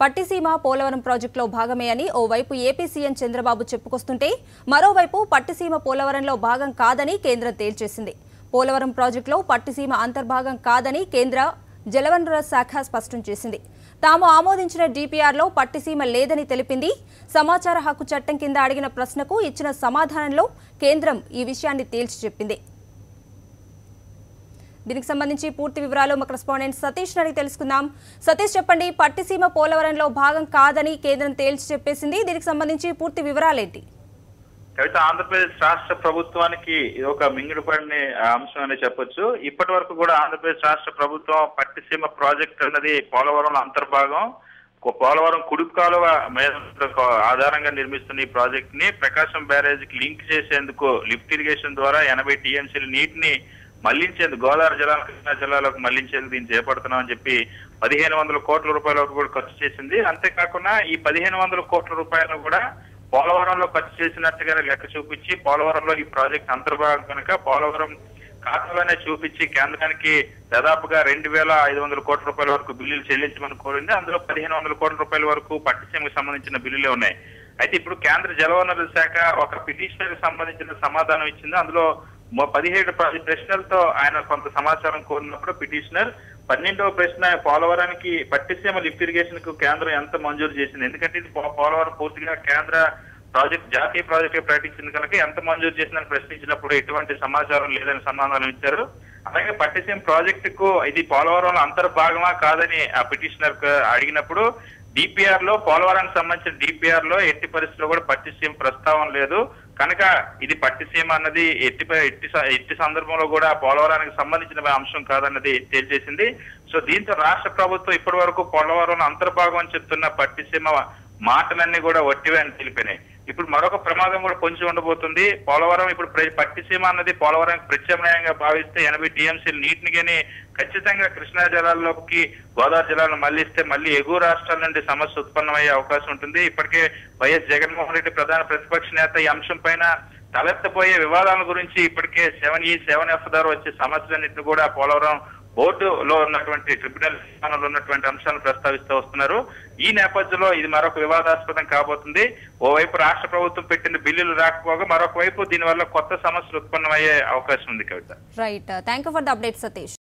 పట్టిసీమ పోలవరం ప్రాజెక్టులో భాగమే అని ఓవైపు ఏపీ సీఎం చంద్రబాబు చెప్పుకొస్తుంటే మరోవైపు పట్టిసీమ పోలవరంలో భాగం కాదని కేంద్రం తేల్చేసింది. పోలవరం ప్రాజెక్టులో పట్టిసీమ అంతర్భాగం కాదని కేంద్ర జలవనరుల శాఖ స్పష్టం చేసింది. తాము ఆమోదించిన డీపీఆర్లో పట్టిసీమ లేదని తెలిపింది. సమాచార హక్కు చట్టం కింద అడిగిన ప్రశ్నకు ఇచ్చిన సమాధానంలో కేంద్రం ఈ విషయాన్ని తేల్చి చెప్పింది. దీనికి సంబంధించి పూర్తి వివరాలు మా కరెస్పాండెంట్ సతీష్ అడిగి తెలుసుకుందాం. సతీష్, చెప్పండి, పట్టిసీమ పోలవరంలో భాగం కాదని కేంద్రం తేల్చి చెప్పేసింది. దీనికి సంబంధించి పూర్తి వివరాలేంటి? ఆంధ్రప్రదేశ్ రాష్ట్ర ప్రభుత్వానికి ఇది ఒక మింగుడుపడిన అంశం అని చెప్పొచ్చు. ఇప్పటి వరకు కూడా ఆంధ్రప్రదేశ్ రాష్ట్ర ప్రభుత్వం పట్టిసీమ ప్రాజెక్ట్ అన్నది పోలవరంలో అంతర్భాగం. పోలవరం కుడి కాలువ మీద ఆధారంగా నిర్మిస్తున్న ఈ ప్రాజెక్ట్ ని ప్రకాశం బ్యారేజ్ కి లింక్ చేసేందుకు లిఫ్ట్ ఇరిగేషన్ ద్వారా 80 టీఎంసీల నీటిని మళ్లించేందుకు గోదావరి జిల్లా కృష్ణా జిల్లాలోకి మళ్లించేందుకు దీన్ని చేపడుతున్నామని చెప్పి 1500 కోట్ల రూపాయల వరకు కూడా ఖర్చు చేసింది. అంతేకాకుండా ఈ 1500 కోట్ల రూపాయలు కూడా పోలవరంలో ఖర్చు చేసినట్టుగానే లెక్క చూపించి పోలవరంలో ఈ ప్రాజెక్ట్ అంతర్భాగం కనుక పోలవరం ఖాతాలోనే చూపించి కేంద్రానికి దాదాపుగా 2500 కోట్ల రూపాయల వరకు బిల్లులు చెల్లించమని కోరింది. అందులో 1500 కోట్ల రూపాయల వరకు పట్టిసీమకు సంబంధించిన బిల్లులే ఉన్నాయి. అయితే ఇప్పుడు కేంద్ర జలవనరుల శాఖ ఒక పిటిషనర్ సంబంధించిన సమాధానం ఇచ్చింది. అందులో 17 ప్రశ్నలతో ఆయన కొంత సమాచారం కోరినప్పుడు పిటిషనర్ 12వ ప్రశ్న పోలవరానికి పట్టిసీమ లిఫ్ట్ ఇరిగేషన్ కు కేంద్రం ఎంత మంజూరు చేసింది, ఎందుకంటే ఇది పోలవరం పూర్తిగా కేంద్ర ప్రాజెక్ట్ జాతీయ ప్రాజెక్ట్ ప్రకటించింది కనుక ఎంత మంజూరు చేసిందని ప్రశ్నించినప్పుడు ఎటువంటి సమాచారం లేదని సమాధానం ఇచ్చారు. అలాగే పట్టిసీమ ప్రాజెక్టుకు ఇది పోలవరంలో అంతర్భాగమా కాదని ఆ పిటిషనర్ అడిగినప్పుడు డిపిఆర్ లో పోలవరానికి సంబంధించిన డిపిఆర్ లో ఎట్టి పరిస్థితుల్లో కూడా పట్టిసీమ ప్రస్తావన లేదు కనుక ఇది పట్టిసీమ అన్నది ఎట్టి సందర్భంలో కూడా పోలవరానికి సంబంధించిన అంశం కాదన్నది తేల్చేసింది. సో దీంతో రాష్ట్ర ప్రభుత్వం ఇప్పటి వరకు పోలవరం అంతర్భాగం అని చెప్తున్న పట్టిసీమ మాటలన్నీ కూడా వట్టివే అని తెలిపినాయి. ఇప్పుడు మరొక ప్రమాదం కూడా పొంచి ఉండబోతుంది. పోలవరం ఇప్పుడు పట్టిసీమ అన్నది పోలవరానికి ప్రత్యామ్నాయంగా భావిస్తే 80 టీఎంసీలు నీటిని కానీ ఖచ్చితంగా కృష్ణా జలాల్లోకి గోదావరి జిల్లాలను మళ్లిస్తే మళ్ళీ ఎగువ రాష్ట్రాల నుండి సమస్య ఉత్పన్నమయ్యే అవకాశం ఉంటుంది. ఇప్పటికే వైఎస్ జగన్మోహన్ రెడ్డి ప్రధాన ప్రతిపక్ష నేత ఈ అంశం పైన తలెత్తపోయే వివాదాల గురించి ఇప్పటికే 7E 7F ద్వారా వచ్చే సమస్యలన్నింటినీ కూడా పోలవరం బోర్డులో ఉన్నటువంటి ట్రిబ్యునల్ స్థానంలో ఉన్నటువంటి అంశాలను ప్రస్తావిస్తూ వస్తున్నారు. ఈ నేపథ్యంలో ఇది మరొక వివాదాస్పదం కాబోతుంది. ఓవైపు రాష్ట్ర ప్రభుత్వం పెట్టిన బిల్లులు రాకపోగా మరొక వైపు దీనివల్ల కొత్త సమస్యలు ఉత్పన్నమయ్యే అవకాశం ఉంది. Kavitha, right, thank you for the update Satish.